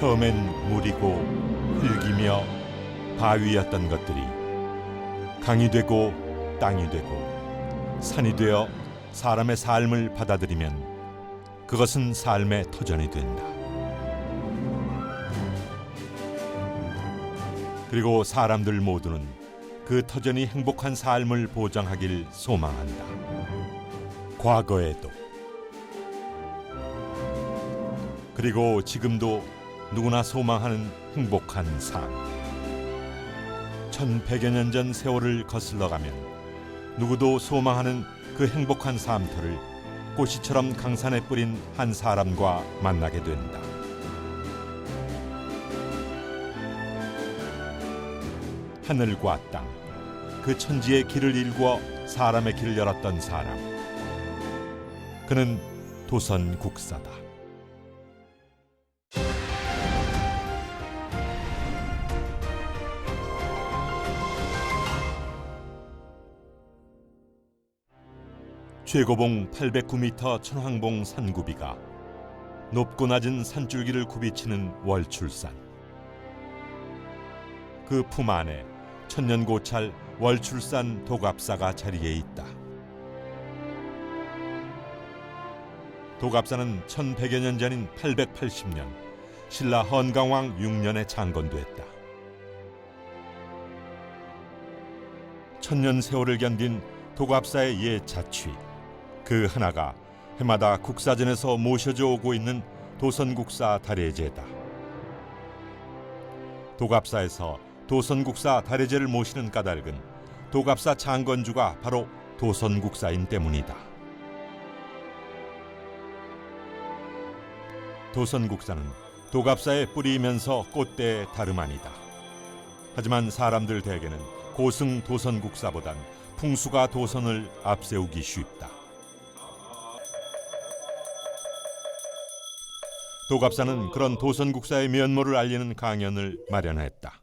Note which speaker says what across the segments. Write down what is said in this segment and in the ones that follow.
Speaker 1: 처음엔 물이고 흙이며 바위였던 것들이 강이 되고 땅이 되고 산이 되어 사람의 삶을 받아들이면 그것은 삶의 터전이 된다. 그리고 사람들 모두는 그 터전이 행복한 삶을 보장하길 소망한다. 과거에도 그리고 지금도 누구나 소망하는 행복한 삶. 1100여 년 전 세월을 거슬러 가면 누구도 소망하는 그 행복한 삶터를 꽃이처럼 강산에 뿌린 한 사람과 만나게 된다. 하늘과 땅, 그 천지의 길을 일구어 사람의 길을 열었던 사람. 그는 도선국사다. 최고봉 809m 천왕봉 산구비가 높고 낮은 산줄기를 굽이치는 월출산. 그 품 안에 천년고찰 월출산 도갑사가 자리에 있다. 도갑사는 1100여 년 전인 880년 신라 헌강왕 6년에 창건됐다. 천년 세월을 견딘 도갑사의 옛 자취, 그 하나가 해마다 국사전에서 모셔져 오고 있는 도선국사 달해제다. 도갑사에서 도선국사 달해제를 모시는 까닭은 도갑사 창건주가 바로 도선국사인 때문이다. 도선국사는 도갑사의 뿌리이면서 꽃대의 다름 아니다. 하지만 사람들 대개는 고승 도선국사보단 풍수가 도선을 앞세우기 쉽다. 도갑사는 그런 도선국사의 면모를 알리는 강연을 마련했다.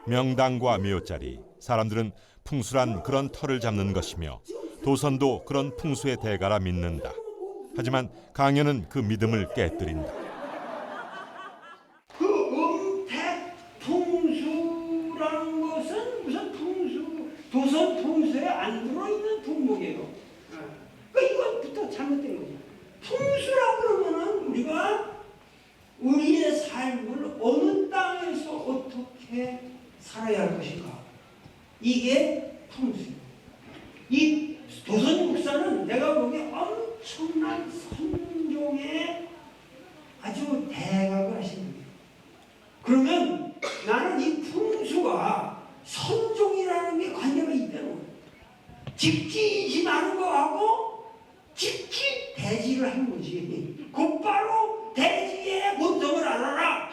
Speaker 1: 명당과 묘자리, 사람들은 풍수란 그런 터를 잡는 것이며 도선도 그런 풍수의 대가라 믿는다. 하지만 강연은 그 믿음을 깨뜨린다.
Speaker 2: 그 음택 풍수라는 것은 무슨 풍수, 도선 풍수에 안 들어있는 품목이에요. 그러니까 이것부터 잘못된 거죠. 풍수라고 그러면은 우리가 우리의 삶을 어느 땅에서 어떻게 살아야 할 것인가. 이게 풍수예요. 이 도선국사는 내가 보기에 엄청난 선종의 아주 대각을 하시는 거예요. 그러면 나는 이 풍수와 선종이라는 게 관계가 있다는 거예요. 직지이지 않은 거하고 직지 대지를 하는 거지. 곧바로 대지의 본성을 알아라.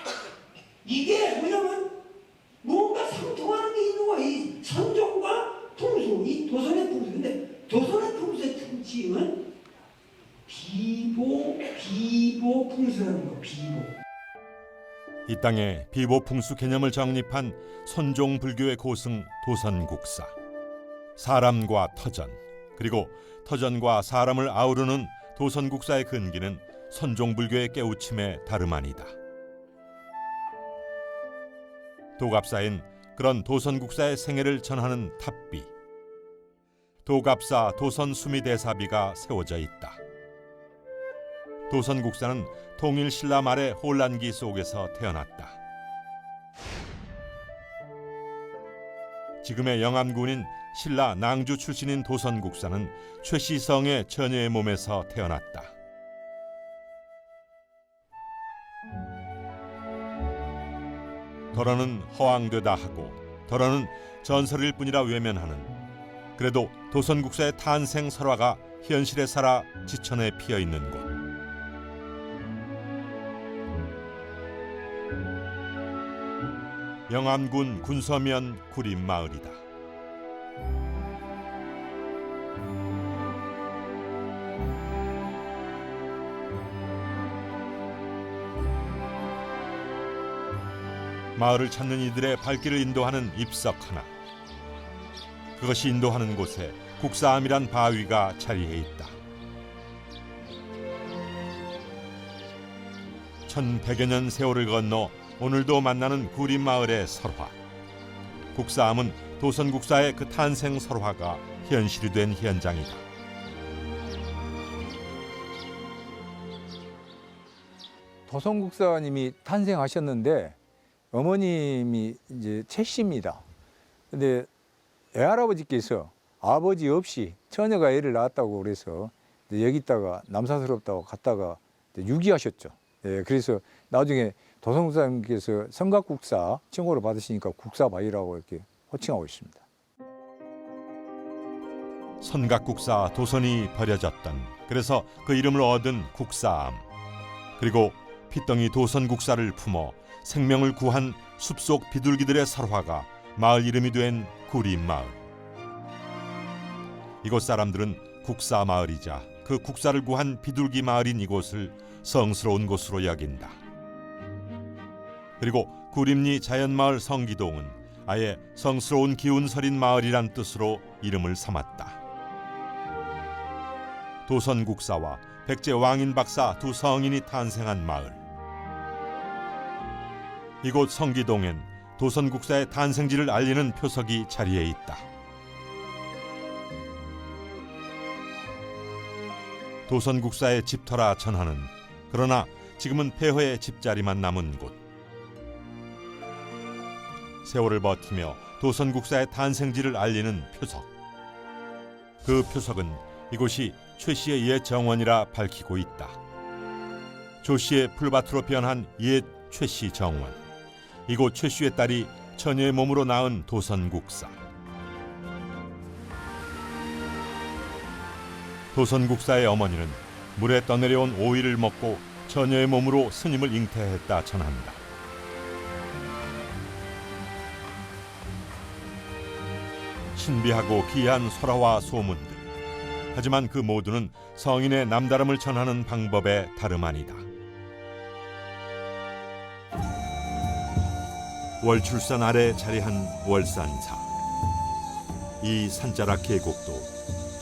Speaker 2: 이게 뭐냐면 뭔가 상통하는 게 있는 거야. 이 선종과 풍수, 이 도선의 풍수. 근데 도선의 풍수의 특징은 비보 풍수라는 거. 비보.
Speaker 1: 이 땅에 비보풍수 개념을 정립한 선종 불교의 고승 도선국사. 사람과 터전, 그리고 터전과 사람을 아우르는 도선국사의 근기는 선종 불교의 깨우침에 다름 아니다. 도갑사엔 그런 도선국사의 생애를 전하는 탑비, 도갑사 도선수미대사비가 세워져 있다. 도선국사는 통일 신라 말의 혼란기 속에서 태어났다. 지금의 영암군인 신라 낭주 출신인 도선국사는 최시성의 처녀의 몸에서 태어났다. 덜어는 허황되다 하고 덜어는 전설일 뿐이라 외면하는, 그래도 도선국사의 탄생 설화가 현실에 살아 지천에 피어있는 곳. 영암군 군서면 구림마을이다. 마을을 찾는 이들의 발길을 인도하는 입석 하나. 그것이 인도하는 곳에 국사암이란 바위가 자리해 있다. 1100여 년 세월을 건너 오늘도 만나는 구림마을의 설화. 국사암은 도선국사의 그 탄생 설화가 현실이 된 현장이다.
Speaker 3: 도선국사님이 탄생하셨는데 어머님이 이제 최 씨입니다. 근데 애할아버지께서 아버지 없이 처녀가 애를 낳았다고 그래서 여기다가 남사스럽다고 갔다가 유기하셨죠. 예, 그래서 나중에 도선국사님께서 성각국사 칭호를 받으시니까 국사바위라고 이렇게 호칭하고 있습니다.
Speaker 1: 선각국사 도선이 버려졌던, 그래서 그 이름을 얻은 국사암. 그리고 피덩이 도선국사를 품어 생명을 구한 숲속 비둘기들의 설화가 마을 이름이 된 구림마을. 이곳 사람들은 국사마을이자 그 국사를 구한 비둘기 마을인 이곳을 성스러운 곳으로 여긴다. 그리고 구림리 자연마을 성기동은 아예 성스러운 기운 서린 마을이란 뜻으로 이름을 삼았다. 도선국사와 백제 왕인박사 두 성인이 탄생한 마을. 이곳 성기동엔 도선국사의 탄생지를 알리는 표석이 자리해 있다. 도선국사의 집터라 전하는, 그러나 지금은 폐허의 집자리만 남은 곳. 세월을 버티며 도선국사의 탄생지를 알리는 표석. 그 표석은 이곳이 최 씨의 옛 정원이라 밝히고 있다. 조 씨의 풀밭으로 변한 옛 최 씨 정원. 이곳 최 씨의 딸이 처녀의 몸으로 낳은 도선국사. 도선국사의 어머니는 물에 떠내려온 오이를 먹고 처녀의 몸으로 스님을 잉태했다 전한다. 신비하고 기이한 설화와 소문들. 하지만 그 모두는 성인의 남다름을 전하는 방법에 다름 아니다. 월출산 아래 자리한 월산사. 이 산자락 계곡도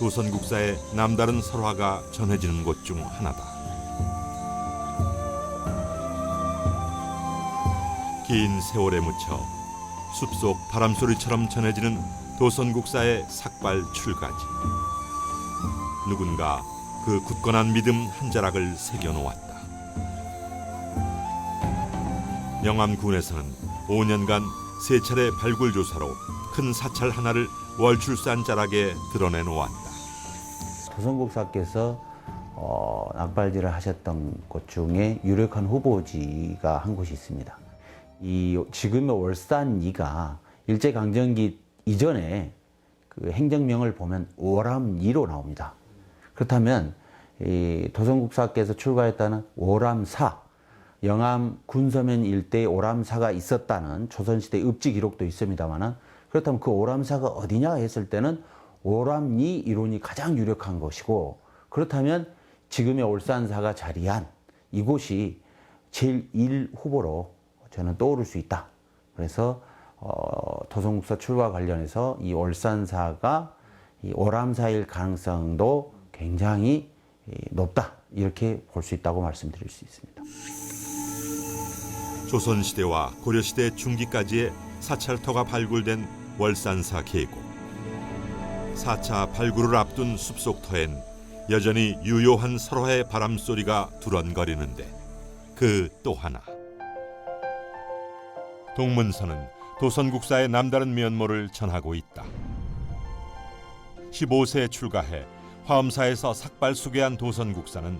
Speaker 1: 도선국사의 남다른 설화가 전해지는 곳 중 하나다. 긴 세월에 묻혀 숲속 바람소리처럼 전해지는 도선국사의 삭발 출가지. 누군가 그 굳건한 믿음 한 자락을 새겨놓았다. 영암군에서는 5년간 3차례 발굴조사로 큰 사찰 하나를 월출산 자락에 드러내놓았다.
Speaker 4: 도선국사께서 낙발질을 하셨던 곳 중에 유력한 후보지가 한 곳이 있습니다. 이 지금의 월산리가 일제강점기 이전에 그 행정명을 보면 오람리로 나옵니다. 그렇다면 이 도선국사께서 출가했다는 오람사, 영암 군서면 일대에 오람사가 있었다는 조선시대 읍지 기록도 있습니다만, 그렇다면 그 오람사가 어디냐 했을 때는 오람리 이론이 가장 유력한 것이고, 그렇다면 지금의 올산사가 자리한 이곳이 제1 후보로 저는 떠오를 수 있다. 그래서 도선국사 출가 관련해서 이 올산사가 이 오람사일 가능성도 굉장히 높다. 이렇게 볼 수 있다고 말씀드릴 수 있습니다.
Speaker 1: 조선시대와 고려시대 중기까지의 사찰터가 발굴된 월산사 계곡. 4차 발굴을 앞둔 숲속터엔 여전히 유효한 설화의 바람소리가 두런거리는데, 그 또 하나. 동문서는 도선국사의 남다른 면모를 전하고 있다. 15세에 출가해 화엄사에서 삭발수계한 도선국사는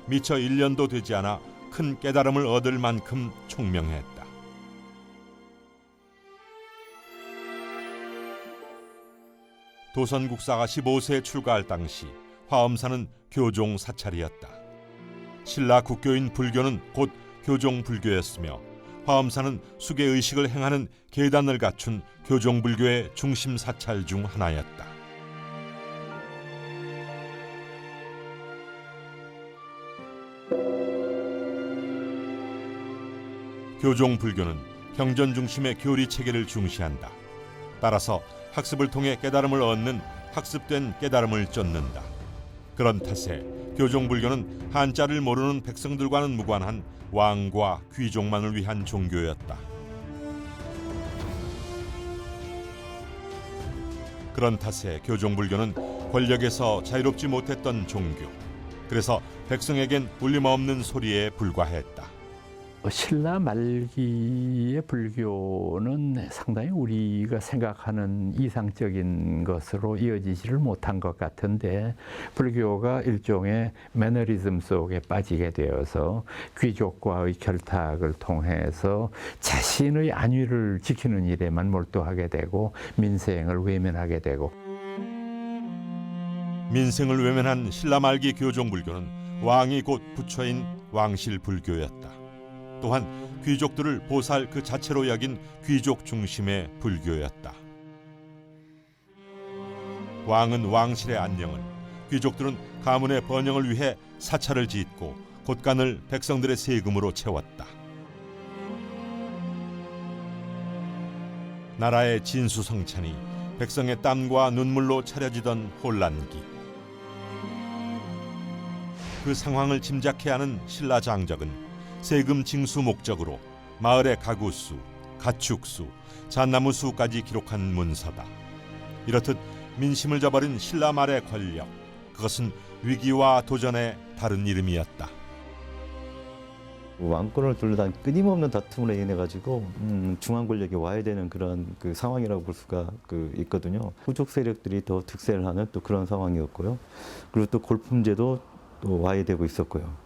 Speaker 1: 미처 1년도 되지 않아 큰 깨달음을 얻을 만큼 총명했다. 도선국사가 15세에 출가할 당시 화엄사는 교종 사찰이었다. 신라 국교인 불교는 곧 교종 불교였으며, 화엄사는 수계 의식을 행하는 계단을 갖춘 교종 불교의 중심 사찰 중 하나였다. 교종 불교는 경전 중심의 교리 체계를 중시한다. 따라서 학습을 통해 깨달음을 얻는 학습된 깨달음을 쫓는다. 그런 탓에 교종불교는 한자를 모르는 백성들과는 무관한 왕과 귀족만을 위한 종교였다. 그런 탓에 교종불교는 권력에서 자유롭지 못했던 종교, 그래서 백성에겐 울림없는 소리에 불과했다.
Speaker 5: 신라 말기의 불교는 상당히 우리가 생각하는 이상적인 것으로 이어지지를 못한 것 같은데, 불교가 일종의 매너리즘 속에 빠지게 되어서 귀족과의 결탁을 통해서 자신의 안위를 지키는 일에만 몰두하게 되고 민생을 외면하게 되고,
Speaker 1: 민생을 외면한 신라 말기 교종불교는 왕이 곧 부처인 왕실불교였다. 또한 귀족들을 보살 그 자체로 여긴 귀족 중심의 불교였다. 왕은 왕실의 안녕을, 귀족들은 가문의 번영을 위해 사찰을 짓고 곳간을 백성들의 세금으로 채웠다. 나라의 진수성찬이 백성의 땀과 눈물로 차려지던 혼란기. 그 상황을 짐작해 하는 신라 장적은 세금 징수 목적으로 마을의 가구수, 가축수, 잣나무 수까지 기록한 문서다. 이렇듯 민심을 저버린 신라 말의 권력, 그것은 위기와 도전의 다른 이름이었다.
Speaker 6: 왕권을 둘러싼 끊임없는 다툼으로 인해 가지고 중앙 권력이 와야 되는 그런 그 상황이라고 볼 수가 있거든요. 후족 세력들이 더 득세를 하는 또 그런 상황이었고요. 그리고 또 골품제도 또 와야 되고 있었고요.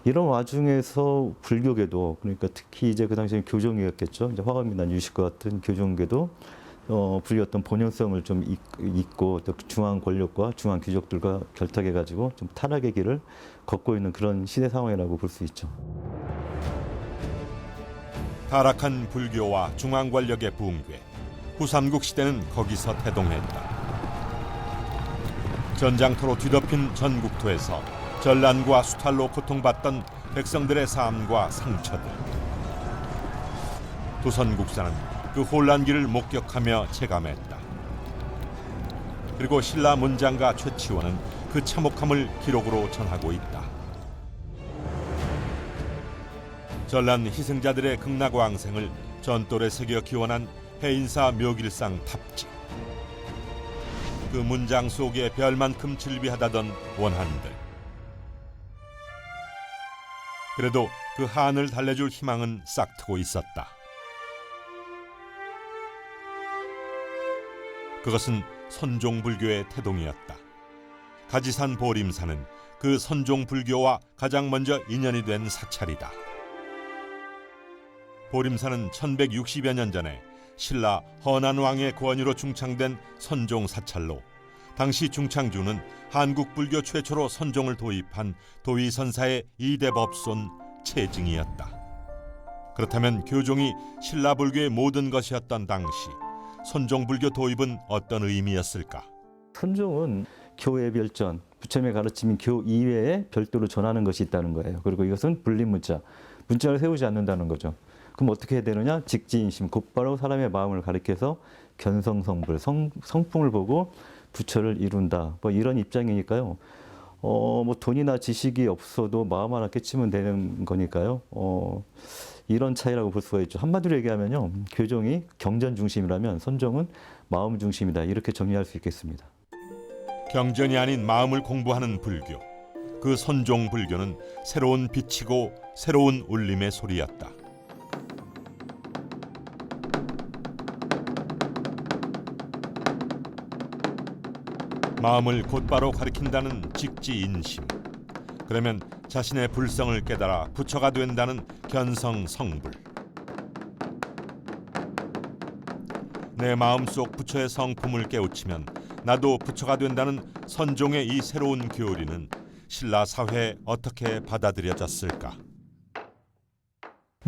Speaker 6: 이런 와중에서 불교계도, 그러니까 특히 이제 그 당시에 교종이었겠죠. 이제 화엄이나 유식과 같은 교종계도 불교 어떤 본연성을 좀 잊고 또 중앙 권력과 중앙 귀족들과 결탁해가지고 좀 타락의 길을 걷고 있는 그런 시대 상황이라고 볼 수 있죠.
Speaker 1: 타락한 불교와 중앙 권력의 붕괴, 후삼국 시대는 거기서 태동했다. 전장터로 뒤덮인 전국토에서 전란과 수탈로 고통받던 백성들의 삶과 상처들. 도선국사는 그 혼란기를 목격하며 체감했다. 그리고 신라 문장가 최치원은 그 참혹함을 기록으로 전하고 있다. 전란 희생자들의 극락왕생을 전돌에 새겨 기원한 해인사 묘길상 탑지. 그 문장 속에 별만큼 질비하다던 원한들. 그래도 그 한을 달래줄 희망은 싹트고 있었다. 그것은 선종불교의 태동이었다. 가지산 보림사는 그 선종불교와 가장 먼저 인연이 된 사찰이다. 보림사는 1160여 년 전에 신라 허난왕의 권유로 중창된 선종 사찰로, 당시 중창주는 한국 불교 최초로 선종을 도입한 도의선사의 2대 법손 채증이었다. 그렇다면 교종이 신라 불교의 모든 것이었던 당시 선종불교 도입은 어떤 의미였을까?
Speaker 6: 선종은 교의 별전, 부처님의 가르침인 교 이외에 별도로 전하는 것이 있다는 거예요. 그리고 이것은 분리문자, 문자를 세우지 않는다는 거죠. 그럼 어떻게 해야 되느냐? 직지인심, 곧바로 사람의 마음을 가리켜서 견성성불, 성품을 보고 부처를 이룬다. 뭐 이런 입장이니까요. 뭐 돈이나 지식이 없어도 마음 하나 깨치면 되는 거니까요. 이런 차이라고 볼 수가 있죠. 한마디로 얘기하면요, 교종이 경전 중심이라면 선종은 마음 중심이다. 이렇게 정리할 수 있겠습니다.
Speaker 1: 경전이 아닌 마음을 공부하는 불교. 그 선종 불교는 새로운 빛이고 새로운 울림의 소리였다. 마음을 곧바로 가리킨다는 직지인심. 그러면 자신의 불성을 깨달아 부처가 된다는 견성성불. 내 마음속 부처의 성품을 깨우치면 나도 부처가 된다는 선종의 이 새로운 교리는 신라 사회에 어떻게 받아들여졌을까?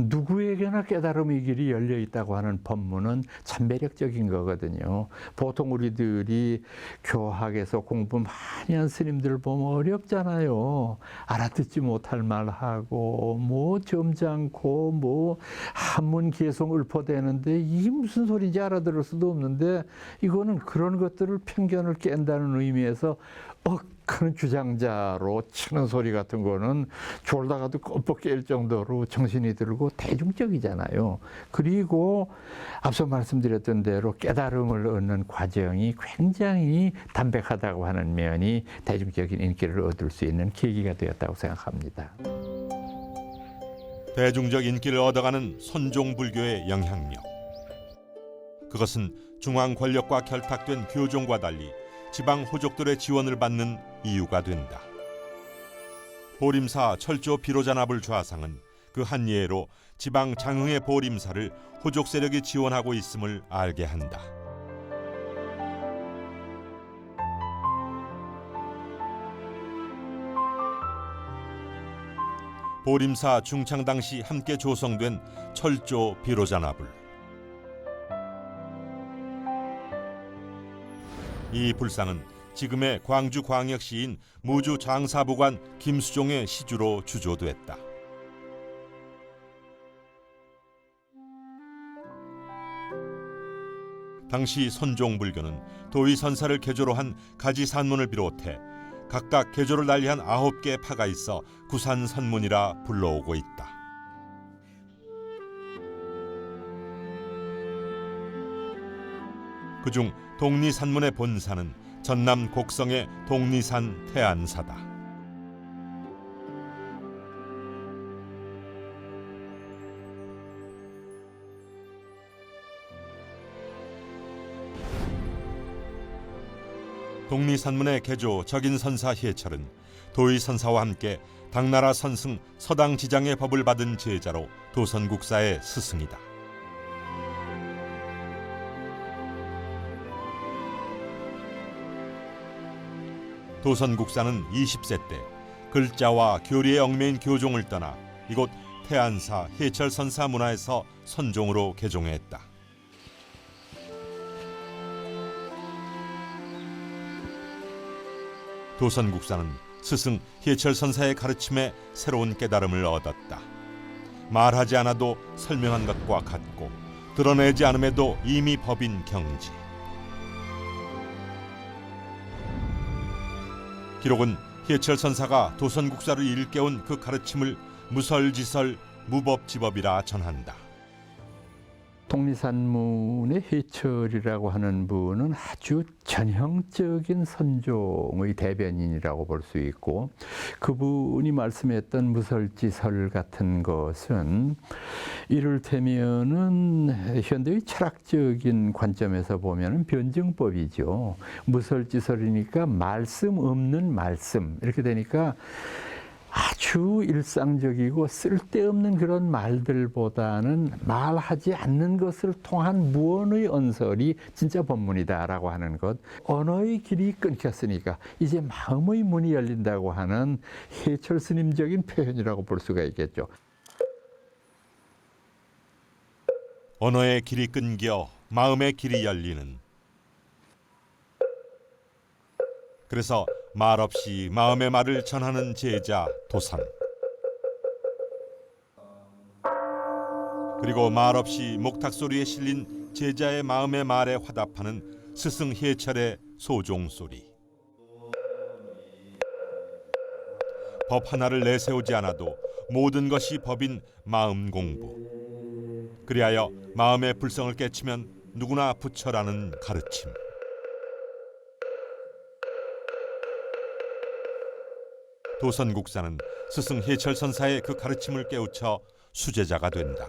Speaker 5: 누구에게나 깨달음의 길이 열려 있다고 하는 법문은 참 매력적인 거거든요. 보통 우리들이 교학에서 공부 많이 한 스님들 보면 어렵잖아요. 알아듣지 못할 말하고 뭐 점잖고 뭐 한문 개송 읊어대는데 이게 무슨 소리인지 알아들을 수도 없는데, 이거는 그런 것들을 편견을 깬다는 의미에서 큰 주장자로 치는 소리 같은 거는 졸다가도 껌뻑 깰 정도로 정신이 들고 대중적이잖아요. 그리고 앞서 말씀드렸던 대로 깨달음을 얻는 과정이 굉장히 담백하다고 하는 면이 대중적인 인기를 얻을 수 있는 계기가 되었다고 생각합니다.
Speaker 1: 대중적 인기를 얻어가는 선종불교의 영향력. 그것은 중앙 권력과 결탁된 교종과 달리 지방 호족들의 지원을 받는 이유가 된다. 보림사 철조 비로자납을 좌상은 그 한 예로 지방 장흥의 보림사를 호족 세력이 지원하고 있음을 알게 한다. 보림사 중창 당시 함께 조성된 철조 비로자납을 이 불상은 지금의 광주광역시인 무주장사부관 김수종의 시주로 주조됐다. 당시 선종불교는 도의선사를 개조로 한 가지산문을 비롯해 각각 개조를 달리한 9개의 파가 있어 구산선문이라 불러오고 있다. 그중 독리산문의 본사는 전남 곡성의 독리산 태안사다. 독리산문의 개조 적인선사 희해철은 도의선사와 함께 당나라 선승 서당지장의 법을 받은 제자로 도선국사의 스승이다. 도선국사는 20세 때 글자와 교리에 얽매인 교종을 떠나 이곳 태안사 희해철선사 문화에서 선종으로 개종했다. 도선국사는 스승 희해철선사의 가르침에 새로운 깨달음을 얻었다. 말하지 않아도 설명한 것과 같고 드러내지 않음에도 이미 법인 경지. 기록은 희해철선사가 도선국사를 일깨운 그 가르침을 무설지설 무법지법이라 전한다.
Speaker 5: 독리산문의 희철이라고 하는 분은 아주 전형적인 선종의 대변인이라고 볼 수 있고, 그분이 말씀했던 무설지설 같은 것은 이를테면은 현대의 철학적인 관점에서 보면은 변증법이죠. 무설지설이니까 말씀 없는 말씀, 이렇게 되니까 아주 일상적이고 쓸데없는 그런 말들보다는 말하지 않는 것을 통한 무언의 언설이 진짜 법문이다라고 하는 것. 언어의 길이 끊겼으니까 이제 마음의 문이 열린다고 하는 희해철 스님적인 표현이라고 볼 수가 있겠죠.
Speaker 1: 언어의 길이 끊겨 마음의 길이 열리는. 그래서 말없이 마음의 말을 전하는 제자 도선. 그리고 말없이 목탁 소리에 실린 제자의 마음의 말에 화답하는 스승 희해철의 소종 소리. 법 하나를 내세우지 않아도 모든 것이 법인 마음 공부. 그리하여 마음의 불성을 깨치면 누구나 부처라는 가르침. 도선국사는 스승 희해철선사의 그 가르침을 깨우쳐 수제자가 된다.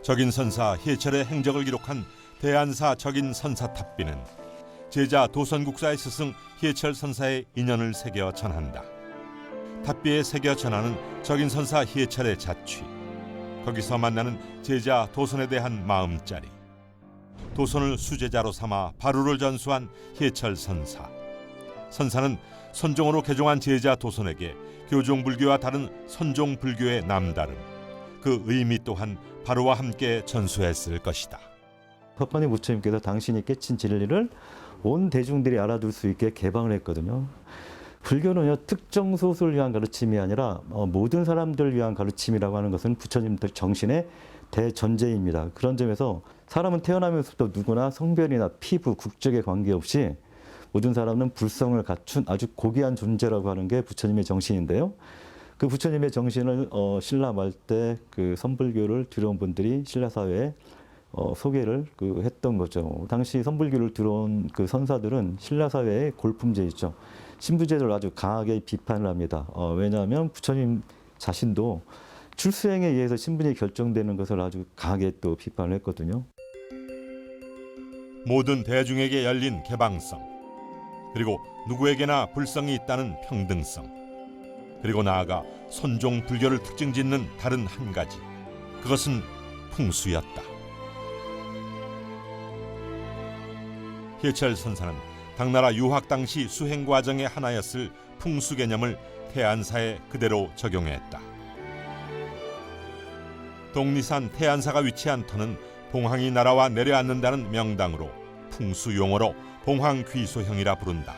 Speaker 1: 적인선사 희해철의 행적을 기록한 대안사 적인선사탑비는 제자 도선국사의 스승 희해철선사의 인연을 새겨 전한다. 탑비에 새겨 전하는 적인선사 희해철의 자취, 거기서 만나는 제자 도선에 대한 마음자리, 도선을 수제자로 삼아 바루를 전수한 희해철선사. 선사는 선종으로 개종한 제자 도선에게 교종불교와 다른 선종불교의 남다름, 그 의미 또한 바로와 함께 전수했을 것이다.
Speaker 6: 법관의 부처님께서 당신이 깨친 진리를 온 대중들이 알아둘 수 있게 개방을 했거든요. 불교는요, 특정 소수를 위한 가르침이 아니라 모든 사람들을 위한 가르침이라고 하는 것은 부처님들 정신의 대전제입니다. 그런 점에서 사람은 태어나면서부터 누구나 성별이나 피부, 국적에 관계없이 모든 사람은 불성을 갖춘 아주 고귀한 존재라고 하는 게 부처님의 정신인데요. 그 부처님의 정신을 신라 말 때 그 선불교를 들여온 분들이 신라 사회에 소개를 했던 거죠. 당시 선불교를 들어온 그 선사들은 신라 사회의 골품제이죠. 신부제도를 아주 강하게 비판을 합니다. 왜냐하면 부처님 자신도 출수행에 의해서 신분이 결정되는 것을 아주 강하게 또 비판을 했거든요.
Speaker 1: 모든 대중에게 열린 개방성, 그리고 누구에게나 불성이 있다는 평등성, 그리고 나아가 선종 불교를 특징 짓는 다른 한 가지, 그것은 풍수였다. 희철 선사는 당나라 유학 당시 수행 과정의 하나였을 풍수 개념을 태안사에 그대로 적용했다. 독리산 태안사가 위치한 터는 봉황이 날아와 내려앉는다는 명당으로 풍수 용어로 봉황귀소형이라 부른다.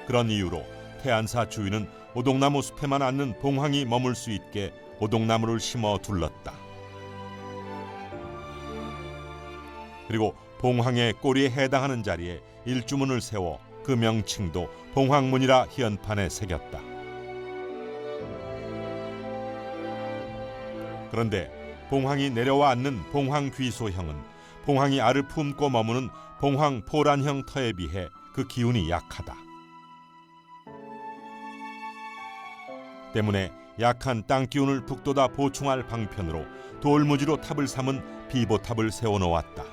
Speaker 1: 그런 이유로 태안사 주위는 오동나무 숲에만 앉는 봉황이 머물 수 있게 오동나무를 심어 둘렀다. 그리고 봉황의 꼬리에 해당하는 자리에 일주문을 세워 그 명칭도 봉황문이라 희연판에 새겼다. 그런데 봉황이 내려와 앉는 봉황귀소형은 봉황이 알을 품고 머무는 봉황포란형 터에 비해 그 기운이 약하다. 때문에 약한 땅 기운을 북돋아 보충할 방편으로 돌무지로 탑을 삼은 비보탑을 세워놓았다.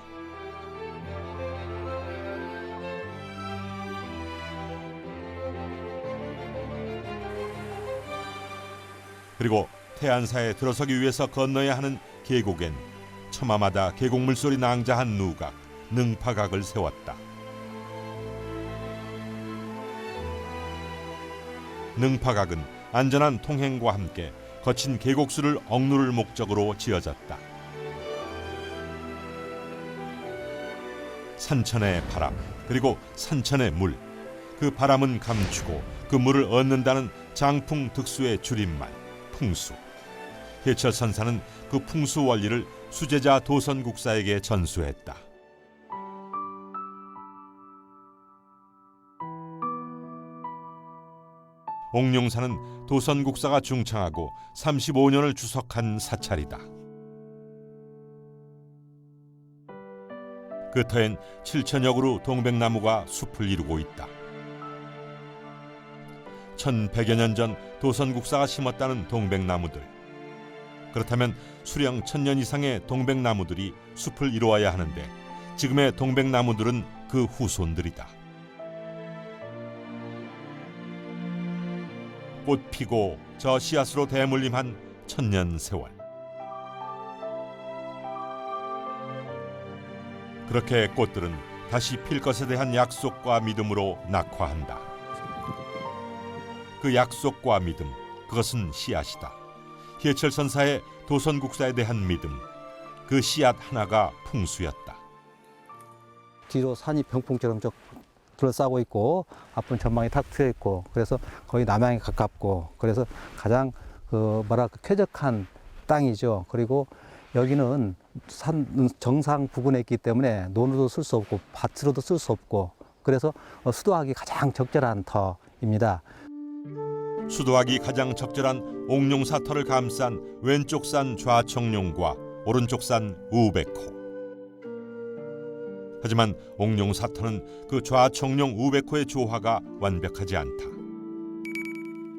Speaker 1: 그리고 태안사에 들어서기 위해서 건너야 하는 계곡엔 처마마다 계곡 물소리 낭자한 누각, 능파각을 세웠다. 능파각은 안전한 통행과 함께 거친 계곡수를 억누를 목적으로 지어졌다. 산천의 바람, 그리고 산천의 물, 그 바람은 감추고 그 물을 얻는다는 장풍 득수의 줄임말 풍수. 희철 선사는 그 풍수 원리를 수제자 도선국사에게 전수했다. 옥룡사는 도선국사가 중창하고 35년을 주석한 사찰이다. 그 터엔 7천여 그루 동백나무가 숲을 이루고 있다. 1100여 년 전 도선국사가 심었다는 동백나무들. 그렇다면 수령 1000년 이상의 동백나무들이 숲을 이루어야 하는데 지금의 동백나무들은 그 후손들이다. 꽃 피고 저 씨앗으로 대물림한 1000년 세월. 그렇게 꽃들은 다시 필 것에 대한 약속과 믿음으로 낙화한다. 그 약속과 믿음, 그것은 씨앗이다. 희철 선사의 도선국사에 대한 믿음, 그 씨앗 하나가 풍수였다.
Speaker 7: 뒤로 산이 병풍처럼 쭉 둘러싸고 있고 앞은 전망이 탁 트여 있고 그래서 거의 남양에 가깝고 그래서 가장 쾌적한 땅이죠. 그리고 여기는 산 정상 부근에 있기 때문에 논으로도 쓸 수 없고 밭으로도 쓸 수 없고 그래서 수도하기 가장 적절한 터입니다.
Speaker 1: 수도하기 가장 적절한 옥룡사터를 감싼 왼쪽 산 좌청룡과 오른쪽 산 우백호. 하지만 옥룡사터는 그 좌청룡 우백호의 조화가 완벽하지 않다.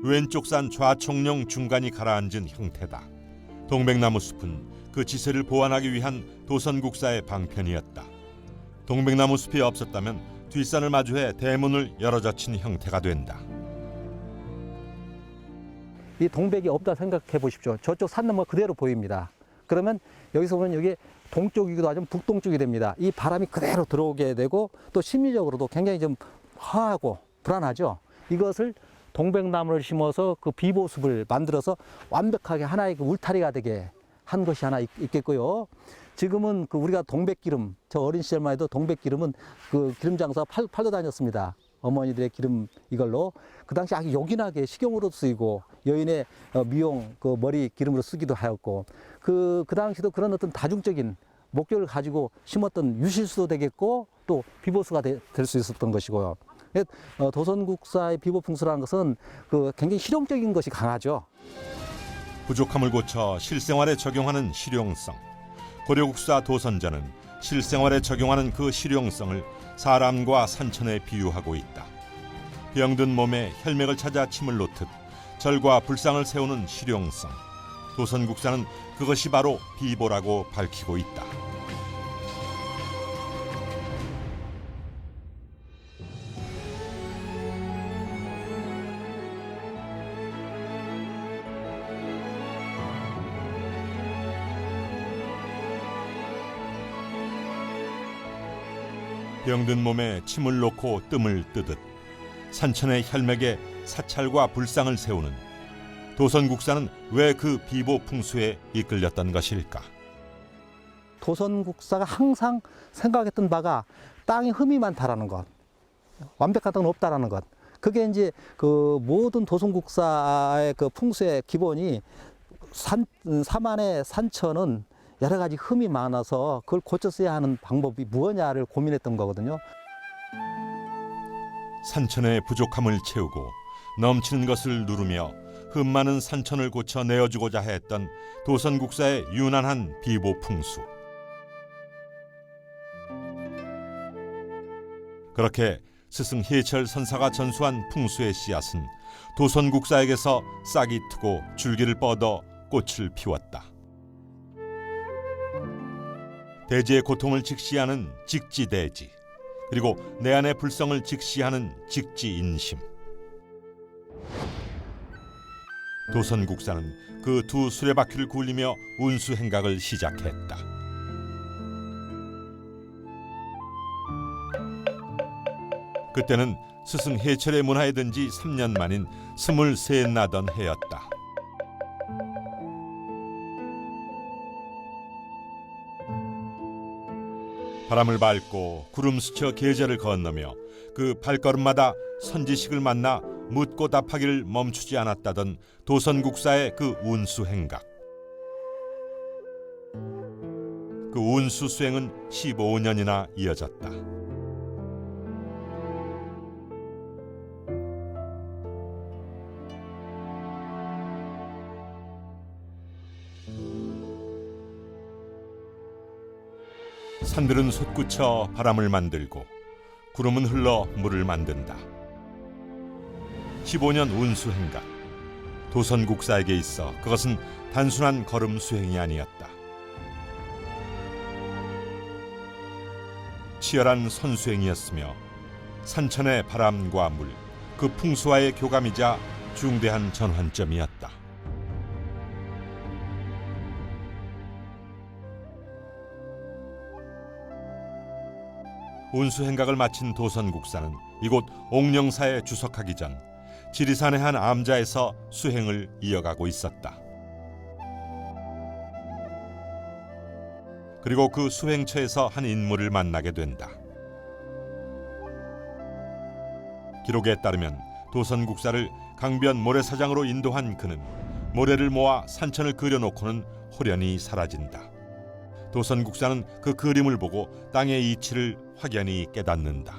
Speaker 1: 왼쪽 산 좌청룡 중간이 가라앉은 형태다. 동백나무 숲은 그 지세를 보완하기 위한 도선국사의 방편이었다. 동백나무 숲이 없었다면 뒷산을 마주해 대문을 열어젖힌 형태가 된다.
Speaker 7: 이 동백이 없다 생각해 보십시오. 저쪽 산 너머 그대로 보입니다. 그러면 여기서 보면 여기 동쪽이기도 하지만 북동쪽이 됩니다. 이 바람이 그대로 들어오게 되고 또 심리적으로도 굉장히 좀 화하고 불안하죠. 이것을 동백나무를 심어서 그 비보숲을 만들어서 완벽하게 하나의 그 울타리가 되게 한 것이 하나 있겠고요. 지금은 그 우리가 동백기름, 저 어린 시절만 해도 동백기름은 그 기름 장사 팔러 다녔습니다. 어머니들의 기름 이걸로 그 당시 아주 요긴하게 식용으로 쓰이고 여인의 미용 그 머리 기름으로 쓰기도 하였고 그 당시도 그런 어떤 다중적인 목재를 가지고 심었던 유실수도 되겠고 또 비보수가 될 수 있었던 것이고요. 도선국사의 비보풍수라는 것은 굉장히 실용적인 것이 강하죠.
Speaker 1: 부족함을 고쳐 실생활에 적용하는 실용성. 고려국사 도선전은 실생활에 적용하는 그 실용성을 사람과 산천에 비유하고 있다. 병든 몸에 혈맥을 찾아 침을 놓듯 절과 불상을 세우는 실용성. 도선국사는 그것이 바로 비보라고 밝히고 있다. 병든 몸에 침을 놓고 뜸을 뜨듯 산천의 혈맥에 사찰과 불상을 세우는 도선국사는 왜 그 비보 풍수에 이끌렸던 것일까?
Speaker 7: 도선국사가 항상 생각했던 바가 땅에 흠이 많다라는 것, 완벽한 땅은 없다라는 것. 그게 이제 모든 도선국사의 풍수의 기본이 사만의 산천은 여러 가지 흠이 많아서 그걸 고쳤어야 하는 방법이 무엇냐를 고민했던 거거든요.
Speaker 1: 산천의 부족함을 채우고 넘치는 것을 누르며 흠 많은 산천을 고쳐 내어주고자 했던 도선국사의 유난한 비보 풍수. 그렇게 스승 해철 선사가 전수한 풍수의 씨앗은 도선국사에게서 싹이 트고 줄기를 뻗어 꽃을 피웠다. 대지의 고통을 직시하는 직지대지, 그리고 내 안의 불성을 직시하는 직지인심. 도선국사는 그 두 수레바퀴를 굴리며 운수행각을 시작했다. 그때는 스승 해철의 문화에 든 지 3년 만인 23 나던 해였다. 바람을 밟고 구름 스쳐 계절을 건너며 그 발걸음마다 선지식을 만나 묻고 답하기를 멈추지 않았다던 도선국사의 그 운수행각. 그 운수 수행은 15년이나 이어졌다. 산들은 솟구쳐 바람을 만들고 구름은 흘러 물을 만든다. 15년 운수행각. 도선국사에게 있어 그것은 단순한 걸음 수행이 아니었다. 치열한 선수행이었으며 산천의 바람과 물, 그 풍수와의 교감이자 중대한 전환점이었다. 운수행각을 마친 도선국사는 이곳 옥령사에 주석하기 전 지리산의 한 암자에서 수행을 이어가고 있었다. 그리고 그 수행처에서 한 인물을 만나게 된다. 기록에 따르면 도선국사를 강변 모래사장으로 인도한 그는 모래를 모아 산천을 그려놓고는 홀연히 사라진다. 도선국사는 그 그림을 보고 땅의 이치를 확연히 깨닫는다.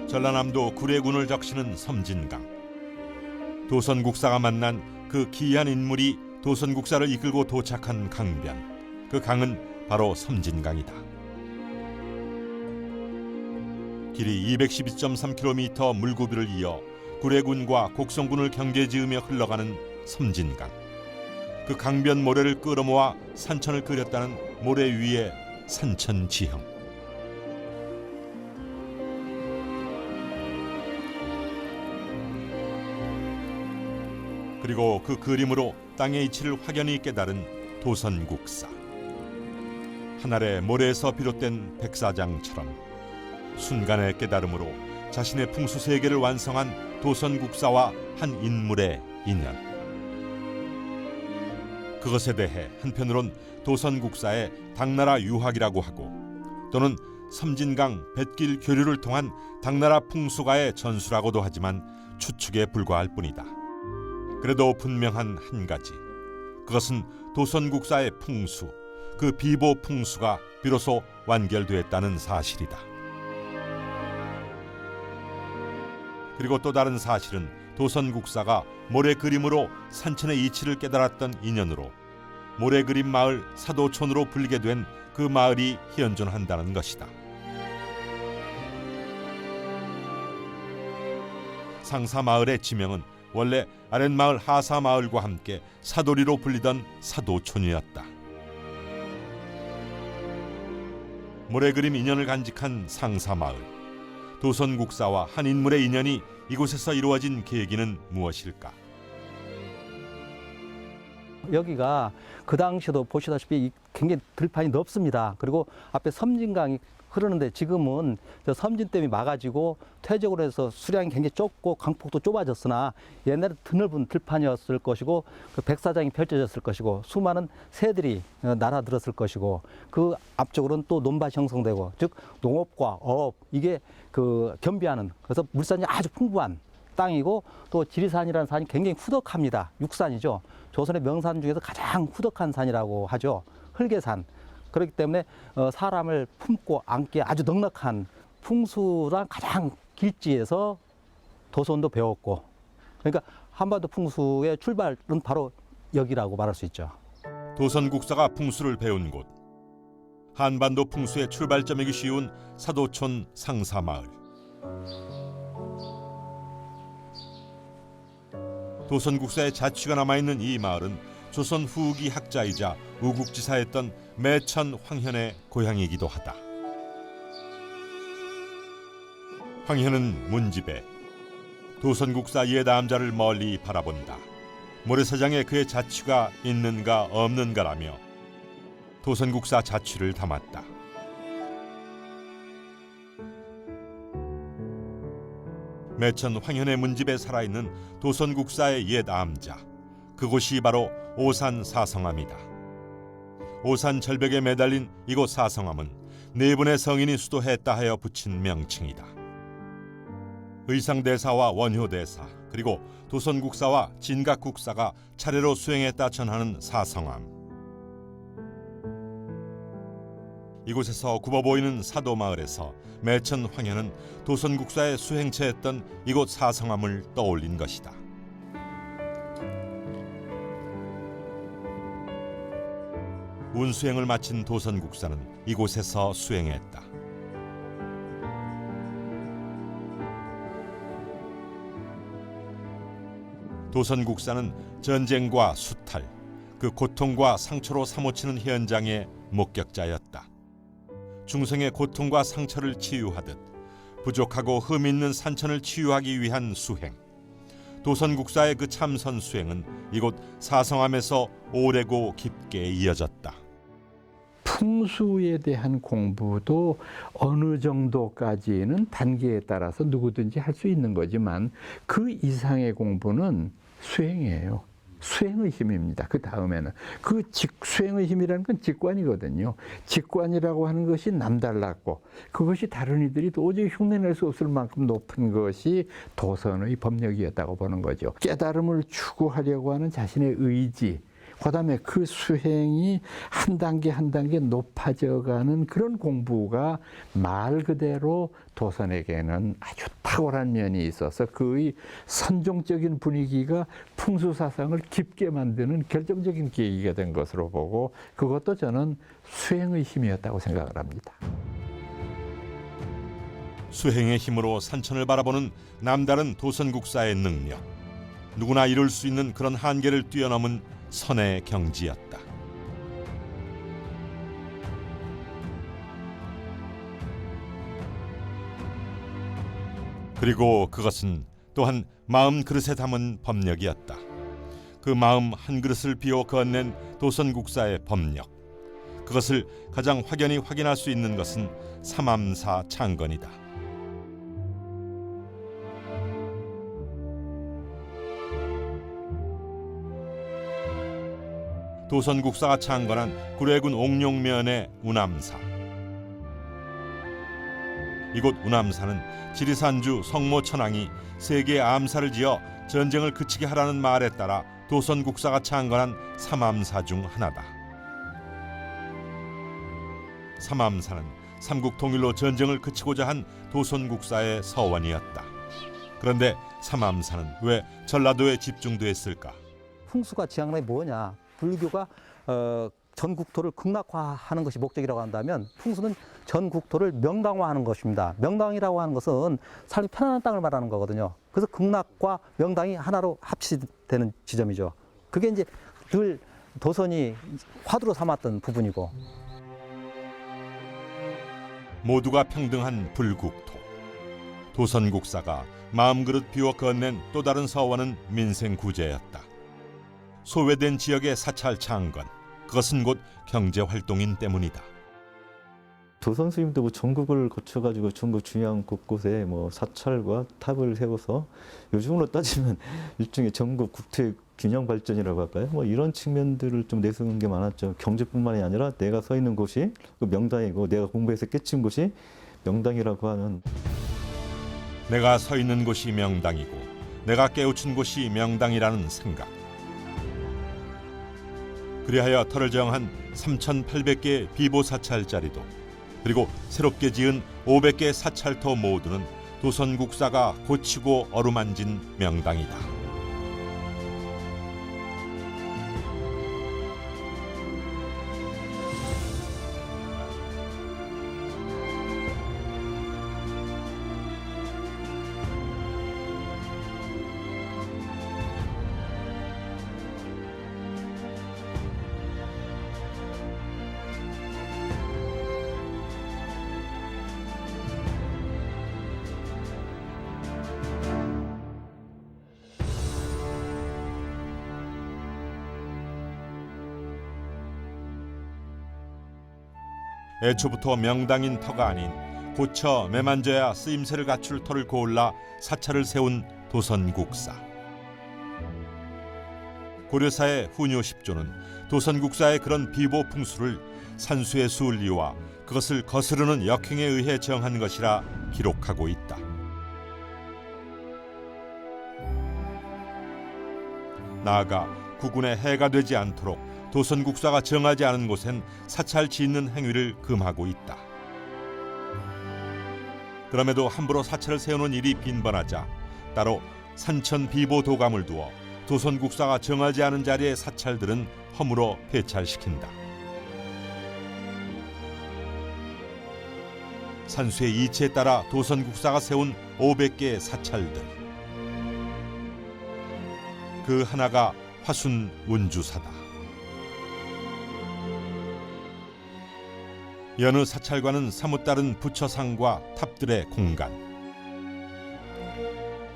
Speaker 1: 전라남도 구례군을 적시는 섬진강. 도선국사가 만난 그 기이한 인물이 도선국사를 이끌고 도착한 강변. 그 강은 바로 섬진강이다. 길이 212.3km 물고비를 이어 구례군과 곡성군을 경계지으며 흘러가는 섬진강. 그 강변 모래를 끌어모아 산천을 그렸다는 모래 위의 산천지형. 그리고 그 그림으로 땅의 이치를 확연히 깨달은 도선국사. 하늘의 모래에서 비롯된 백사장처럼 순간의 깨달음으로 자신의 풍수 세계를 완성한 도선국사와 한 인물의 인연. 그것에 대해 한편으론 도선국사의 당나라 유학이라고 하고 또는 섬진강 뱃길 교류를 통한 당나라 풍수가의 전수라고도 하지만 추측에 불과할 뿐이다. 그래도 분명한 한 가지, 그것은 도선국사의 풍수, 그 비보 풍수가 비로소 완결됐다는 사실이다. 그리고 또 다른 사실은 도선국사가 모래 그림으로 산천의 이치를 깨달았던 인연으로 모래 그림 마을 사도촌으로 불리게 된 그 마을이 현존한다는 것이다. 상사마을의 지명은 원래 아랫마을 하사마을과 함께 사도리로 불리던 사도촌이었다. 모래 그림 인연을 간직한 상사마을, 도선국사와 한 인물의 인연이 이곳에서 이루어진 계기는 무엇일까?
Speaker 7: 여기가 그 당시에도 보시다시피 굉장히 들판이 넓습니다. 그리고 앞에 섬진강이 흐르는데 지금은 저 섬진댐이 막아지고 퇴적으로 해서 수량이 굉장히 좁고 강폭도 좁아졌으나 옛날에 드넓은 들판이었을 것이고 그 백사장이 펼쳐졌을 것이고 수많은 새들이 날아들었을 것이고 그 앞쪽으로는 또 논밭이 형성되고 즉 농업과 어업 이게 그 겸비하는 그래서 물산이 아주 풍부한 땅이고 또 지리산이라는 산이 굉장히 후덕합니다. 육산이죠. 조선의 명산 중에서 가장 후덕한 산이라고 하죠. 흙의산. 그렇기 때문에 사람을 품고 안기에 아주 넉넉한 풍수랑 가장 길지에서 도선도 배웠고 그러니까 한반도 풍수의 출발은 바로 여기라고 말할 수 있죠.
Speaker 1: 도선국사가 풍수를 배운 곳, 한반도 풍수의 출발점이기 쉬운 사도촌 상사마을. 도선국사의 자취가 남아있는 이 마을은 조선 후기 학자이자 우국지사였던 매천 황현의 고향이기도 하다. 황현은 문집에 도선국사 예담자를 멀리 바라본다. 모래사장에 그의 자취가 있는가 없는가라며 도선국사 자취를 담았다. 매천 황현의 문집에 살아있는 도선국사의 옛 암자, 그곳이 바로 오산 사성암이다. 오산 절벽에 매달린 이곳 사성암은 네 분의 성인이 수도했다 하여 붙인 명칭이다. 의상대사와 원효대사 그리고 도선국사와 진각국사가 차례로 수행했다 전하는 사성암. 이곳에서 굽어 보이는 사도마을에서 매천 황현은 도선국사의 수행체였던 이곳 사성암을 떠올린 것이다. 운수행을 마친 도선국사는 이곳에서 수행했다. 도선국사는 전쟁과 수탈, 그 고통과 상처로 사무치는 현장의 목격자였다. 중생의 고통과 상처를 치유하듯 부족하고 흠 있는 산천을 치유하기 위한 수행. 도선국사의 그 참선 수행은 이곳 사성암에서 오래고 깊게 이어졌다.
Speaker 5: 풍수에 대한 공부도 어느 정도까지는 단계에 따라서 누구든지 할 수 있는 거지만 그 이상의 공부는 수행이에요. 수행의 힘입니다. 그 다음에는 그 수행의 힘이라는 건 직관이거든요. 직관이라고 하는 것이 남달랐고 그것이 다른 이들이 도저히 흉내낼 수 없을 만큼 높은 것이 도선의 법력이었다고 보는 거죠. 깨달음을 추구하려고 하는 자신의 의지, 그다음에 그 수행이 한 단계 한 단계 높아져가는 그런 공부가 말 그대로 도선에게는 아주 탁월한 면이 있어서 그의 선종적인 분위기가 풍수사상을 깊게 만드는 결정적인 계기가 된 것으로 보고 그것도 저는 수행의 힘이었다고 생각을 합니다.
Speaker 1: 수행의 힘으로 산천을 바라보는 남다른 도선국사의 능력. 누구나 이룰 수 있는 그런 한계를 뛰어넘은 선의 경지였다. 그리고 그것은 또한 마음 그릇에 담은 법력이었다. 그 마음 한 그릇을 비워 건넨 도선국사의 법력. 그것을 가장 확연히 확인할 수 있는 것은 삼암사 창건이다. 도선국사가 창건한 구례군 옥룡면의 운암사. 이곳 우남산은 지리산주 성모 천왕이 세계에 암사를 지어 전쟁을 그치게 하라는 말에 따라 도선국사가 창건한 삼암사 중 하나다. 삼암사는 삼국 통일로 전쟁을 그치고자 한 도선국사의 서원이었다. 그런데 삼암사는 왜 전라도에 집중됐을까?
Speaker 7: 풍수가 지향하는 게 뭐냐? 불교가 전 국토를 극락화하는 것이 목적이라고 한다면 풍수는 전 국토를 명당화하는 것입니다. 명당이라고 하는 것은 삶이 편안한 땅을 말하는 거거든요. 그래서 극락과 명당이 하나로 합치되는 지점이죠. 그게 이제 늘 도선이 화두로 삼았던 부분이고.
Speaker 1: 모두가 평등한 불국토. 도선국사가 마음그릇 비워 건넨 또 다른 서원은 민생구제였다. 소외된 지역의 사찰 창건, 그것은 곧 경제활동인 때문이다.
Speaker 6: 도선 스님도 뭐 전국을 거쳐가지고 전국 중앙 곳곳에 뭐 사찰과 탑을 세워서 요즘으로 따지면 일종의 전국 국토의 균형 발전이라고 할까요? 뭐 이런 측면들을 좀 내세우는 게 많았죠. 경제뿐만이 아니라 내가 서 있는 곳이 그 명당이고 내가 공부해서 깨친 곳이 명당이라고 하는.
Speaker 1: 내가 서 있는 곳이 명당이고 내가 깨우친 곳이 명당이라는 생각. 그리하여 터를 정한 3,800개의 비보 사찰자리도 그리고 새롭게 지은 500개 사찰터 모두는 도선국사가 고치고 어루만진 명당이다. 애초부터 명당인 터가 아닌 고쳐 매만져야 쓰임새를 갖출 터를 고올라 사찰을 세운 도선국사. 고려사의 후뇨 10조는 도선국사의 그런 비보 풍수를 산수의 순리와 그것을 거스르는 역행에 의해 정한 것이라 기록하고 있다. 나아가 국군에 해가 되지 않도록 도선국사가 정하지 않은 곳엔 사찰 짓는 행위를 금하고 있다. 그럼에도 함부로 사찰을 세우는 일이 빈번하자 따로 산천 비보 도감을 두어 도선국사가 정하지 않은 자리의 사찰들은 허물어 폐찰시킨다. 산수의 이치에 따라 도선국사가 세운 500개의 사찰들. 그 하나가 화순 운주사다. 여느 사찰과는 사뭇 다른 부처상과 탑들의 공간.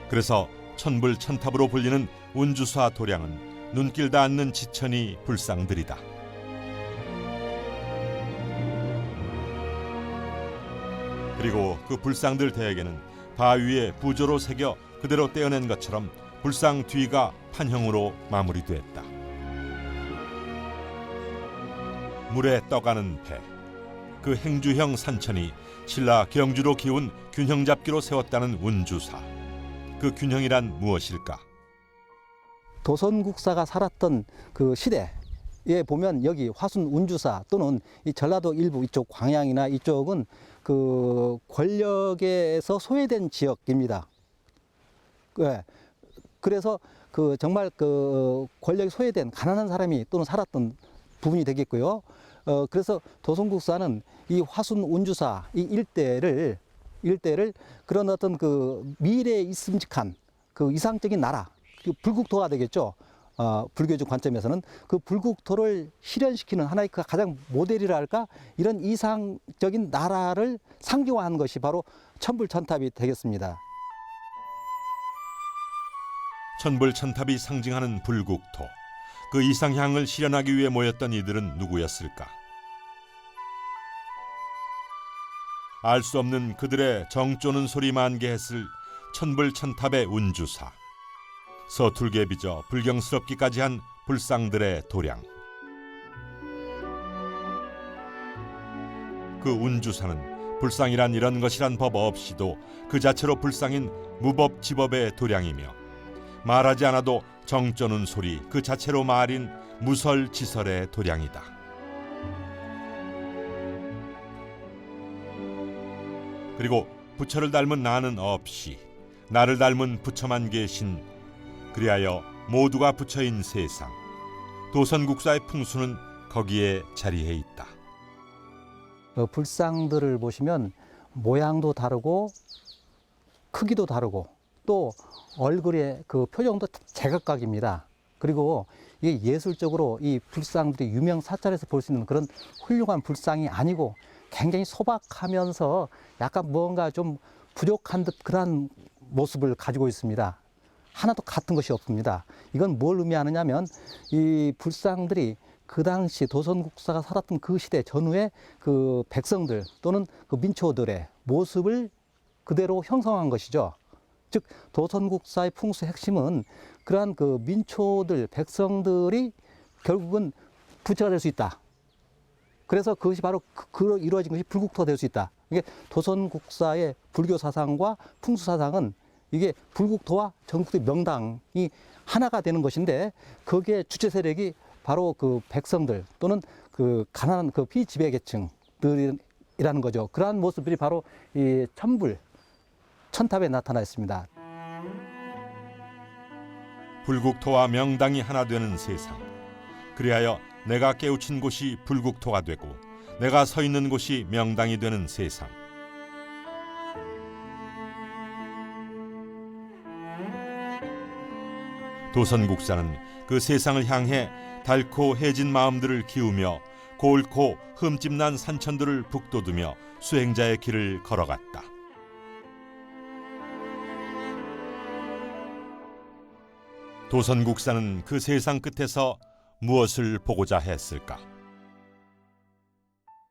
Speaker 1: 그래서 천불천탑으로 불리는 운주사 도량은 눈길 닿는 지천이 불상들이다. 그리고 그 불상들 대개는 바위에 부조로 새겨 그대로 떼어낸 것처럼 불상 뒤가 판형으로 마무리됐다. 물에 떠가는 배. 그 행주형 산천이 신라 경주로 기운 균형잡기로 세웠다는 운주사. 그 균형이란 무엇일까?
Speaker 7: 도선국사가 살았던 그 시대에 보면 여기 화순 운주사 또는 이 전라도 일부 이쪽 광양이나 이쪽은 그 권력에서 소외된 지역입니다. 네. 그래서 그 정말 그 권력이 소외된 가난한 사람이 또는 살았던 부분이 되겠고요. 그래서 도선국사는 이 화순 운주사 이 일대를 그런 어떤 그 미래에 있음직한 그 이상적인 나라, 그 불국토가 되겠죠. 불교적 관점에서는 그 불국토를 실현시키는 하나의 그 가장 모델이라 할까, 이런 이상적인 나라를 상징화한 것이 바로 천불천탑이 되겠습니다.
Speaker 1: 천불천탑이 상징하는 불국토. 그 이상향을 실현하기 위해 모였던 이들은 누구였을까? 알 수 없는 그들의 정쪼는 소리 만개했을 천불천탑의 운주사. 서툴게 빚어 불경스럽기까지 한 불상들의 도량. 그 운주사는 불상이란 이런 것이란 법 없이도 그 자체로 불상인 무법지법의 도량이며 말하지 않아도 정쩌는 소리 그 자체로 말인 무설지설의 도량이다. 그리고 부처를 닮은 나는 없이 나를 닮은 부처만 계신 그리하여 모두가 부처인 세상, 도선국사의 풍수는 거기에 자리해 있다.
Speaker 7: 불상들을 보시면 모양도 다르고 크기도 다르고 또 얼굴의 그 표정도 제각각입니다. 그리고 이게 예술적으로 이 불상들이 유명 사찰에서 볼 수 있는 그런 훌륭한 불상이 아니고 굉장히 소박하면서 약간 뭔가 좀 부족한 듯 그런 모습을 가지고 있습니다. 하나도 같은 것이 없습니다. 이건 뭘 의미하느냐면 이 불상들이 그 당시 도선국사가 살았던 그 시대 전후의 그 백성들 또는 그 민초들의 모습을 그대로 형성한 것이죠. 즉 도선국사의 풍수의 핵심은 그러한 그 민초들 백성들이 결국은 부처가 될 수 있다. 그래서 그것이 바로 이루어진 것이 불국토가 될 수 있다. 이게 도선국사의 불교 사상과 풍수 사상은 이게 불국토와 전국의 명당이 하나가 되는 것인데 거기에 주체 세력이 바로 그 백성들 또는 그 가난한 그 비지배 계층들이라는 거죠. 그러한 모습들이 바로 이 천탑에 나타나 있습니다.
Speaker 1: 불국토와 명당이 하나 되는 세상. 그리하여 내가 깨우친 곳이 불국토가 되고 내가 서 있는 곳이 명당이 되는 세상. 도선국사는 그 세상을 향해 닳고 해진 마음들을 기우며 골고 흠집난 산천들을 북돋우며 수행자의 길을 걸어갔다. 도선국사는 그 세상 끝에서 무엇을 보고자 했을까?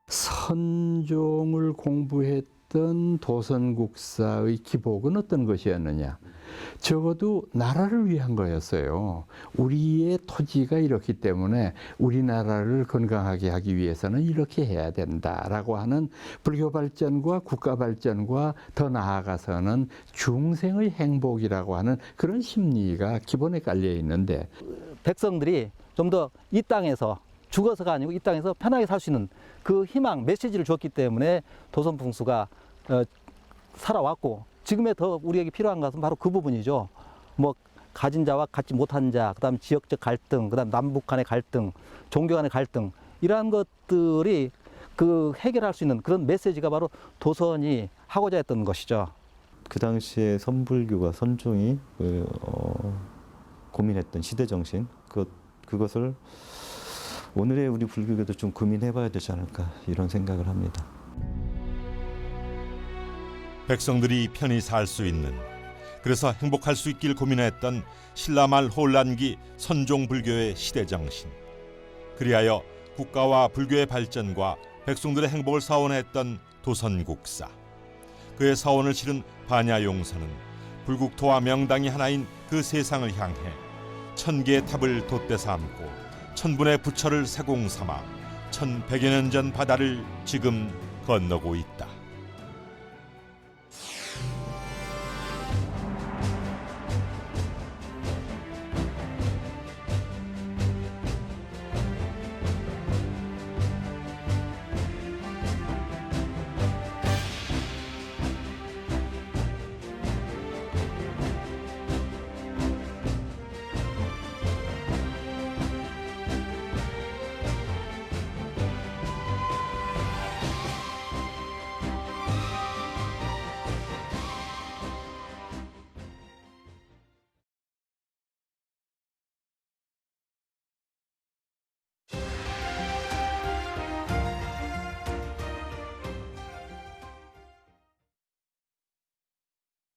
Speaker 5: 선종을 공부했던 도선국사의 기복은 어떤 것이었느냐? 적어도 나라를 위한 거였어요. 우리의 토지가 이렇기 때문에 우리나라를 건강하게 하기 위해서는 이렇게 해야 된다라고 하는 불교 발전과 국가 발전과 더 나아가서는 중생의 행복이라고 하는 그런 심리가 기본에 깔려 있는데
Speaker 7: 백성들이 좀 더 이 땅에서 죽어서가 아니고 이 땅에서 편하게 살 수 있는 그 희망, 메시지를 줬기 때문에 도선풍수가 살아왔고 지금에 더 우리에게 필요한 것은 바로 그 부분이죠. 뭐 가진 자와 갖지 못한 자, 그다음 지역적 갈등, 그다음 남북 간의 갈등, 종교 간의 갈등 이러한 것들이 그 해결할 수 있는 그런 메시지가 바로 도선이 하고자 했던 것이죠.
Speaker 6: 그 당시에 선불교가 선종이 고민했던 시대 정신 그것을 오늘의 우리 불교계도 좀 고민해봐야 되지 않을까 이런 생각을 합니다.
Speaker 1: 백성들이 편히 살 수 있는, 그래서 행복할 수 있길 고민했던 신라말 혼란기 선종불교의 시대정신, 그리하여 국가와 불교의 발전과 백성들의 행복을 사원했던 도선국사, 그의 사원을 실은 반야용서는 불국토와 명당이 하나인 그 세상을 향해 1000개의 탑을 돛대 삼고 1000분의 부처를 세공 삼아 1100여 년 전 바다를 지금 건너고 있다.